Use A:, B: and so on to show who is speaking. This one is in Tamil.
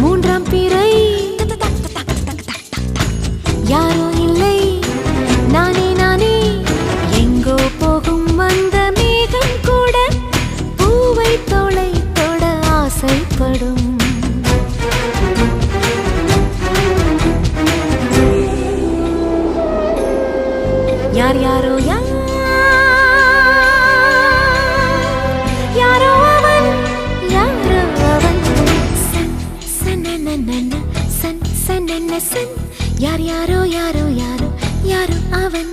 A: மூன்றாம் பிறை யாரோ இல்லை நானே நானே எங்கோ போகும் வந்த மேகம் கூட பூவை தோளை தொட ஆசைப்படும் யார் யாரோ யாரோ அவன் யாரோ அவன் சன் சன் சன் சன் சன் யார் யாரோ யாரோ யாரோ யாரோ அவன்